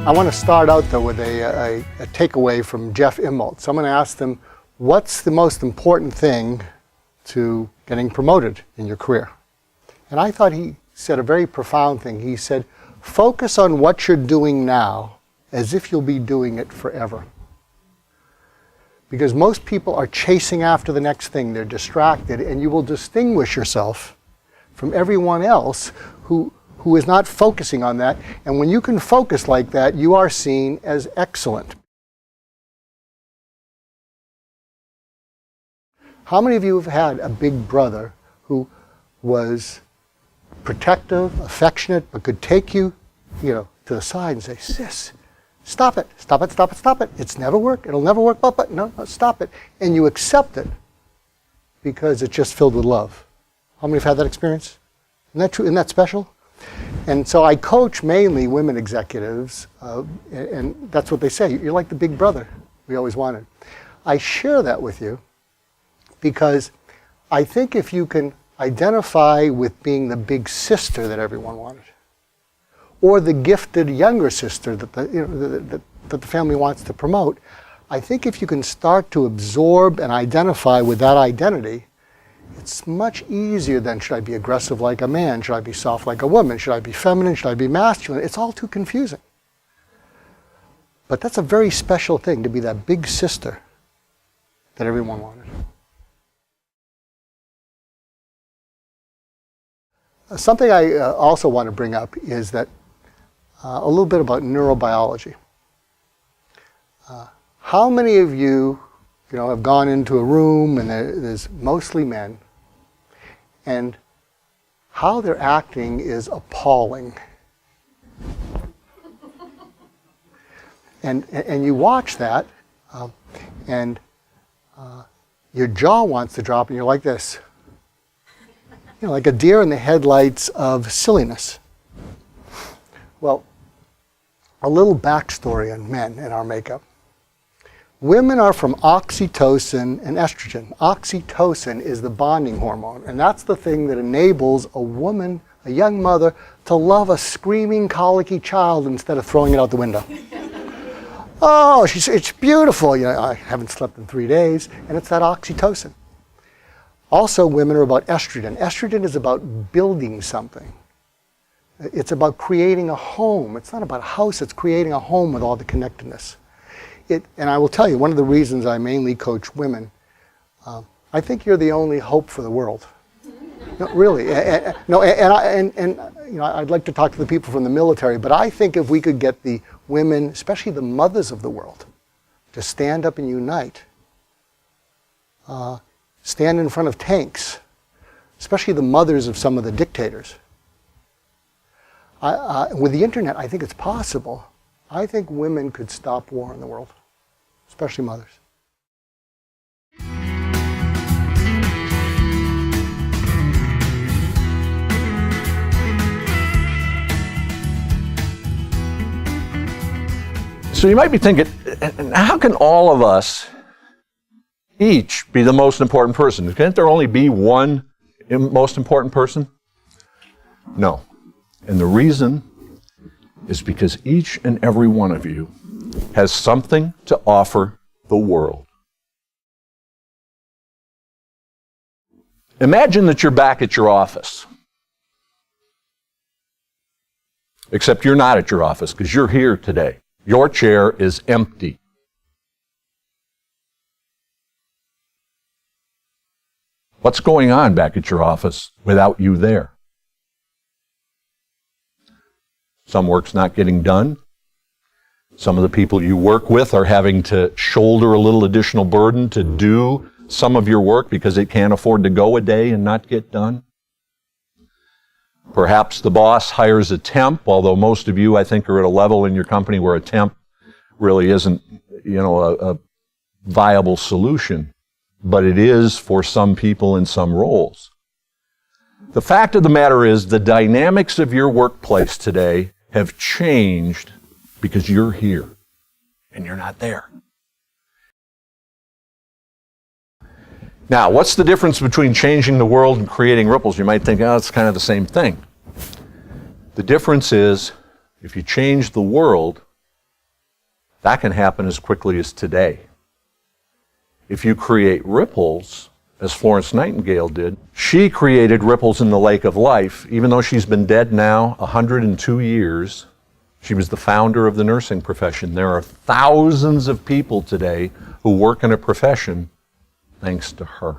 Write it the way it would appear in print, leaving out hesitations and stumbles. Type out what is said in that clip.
I want to start out though with a takeaway from Jeff Immelt. Someone asked him, what's the most important thing to getting promoted in your career? And I thought he said a very profound thing. He said, focus on what you're doing now as if you'll be doing it forever. Because most people are chasing after the next thing. They're distracted, and you will distinguish yourself from everyone else who is not focusing on that. And when you can focus like that, you are seen as excellent. How many of you have had a big brother who was protective, affectionate, but could take you, to the side and say, sis, stop it, stop it, stop it, stop it. It's never work, it'll never work, but no, stop it. And you accept it because it's just filled with love. How many have had that experience? Isn't that true? Isn't that special? And so I coach mainly women executives, and that's what they say. You're like the big brother we always wanted. I share that with you because I think if you can identify with being the big sister that everyone wanted, or the gifted younger sister that the family wants to promote, I think if you can start to absorb and identify with that identity, it's much easier than, should I be aggressive like a man? Should I be soft like a woman? Should I be feminine? Should I be masculine? It's all too confusing. But that's a very special thing, to be that big sister that everyone wanted. Something I also want to bring up is that a little bit about neurobiology. How many of you, have gone into a room and there's mostly men, and how they're acting is appalling. And you watch that, and your jaw wants to drop, and you're like this. Like a deer in the headlights of silliness. Well, a little backstory on men and our makeup. Women are from oxytocin and estrogen. Oxytocin is the bonding hormone, and that's the thing that enables a woman, a young mother, to love a screaming, colicky child instead of throwing it out the window. Oh, it's beautiful. I haven't slept in 3 days, and it's that oxytocin. Also, women are about estrogen. Estrogen is about building something. It's about creating a home. It's not about a house, it's creating a home with all the connectedness. And I will tell you, one of the reasons I mainly coach women, I think you're the only hope for the world. No, really. I'd like to talk to the people from the military, but I think if we could get the women, especially the mothers of the world, to stand up and unite, stand in front of tanks, especially the mothers of some of the dictators. With the internet, I think it's possible. I think women could stop war in the world, especially mothers. So you might be thinking, how can all of us each be the most important person? Can't there only be one most important person? No. And the reason is because each and every one of you has something to offer the world. Imagine that you're back at your office. Except you're not at your office because you're here today. Your chair is empty. What's going on back at your office without you there? Some work's not getting done. Some of the people you work with are having to shoulder a little additional burden to do some of your work because they can't afford to go a day and not get done. Perhaps the boss hires a temp, although most of you, I think, are at a level in your company where a temp really isn't, a viable solution. But it is for some people in some roles. The fact of the matter is the dynamics of your workplace today have changed because you're here and you're not there. Now, what's the difference between changing the world and creating ripples? You might think, it's kind of the same thing. The difference is, if you change the world, that can happen as quickly as today. If you create ripples, as Florence Nightingale did, she created ripples in the lake of life. Even though she's been dead now 102 years, she was the founder of the nursing profession. There are thousands of people today who work in a profession thanks to her.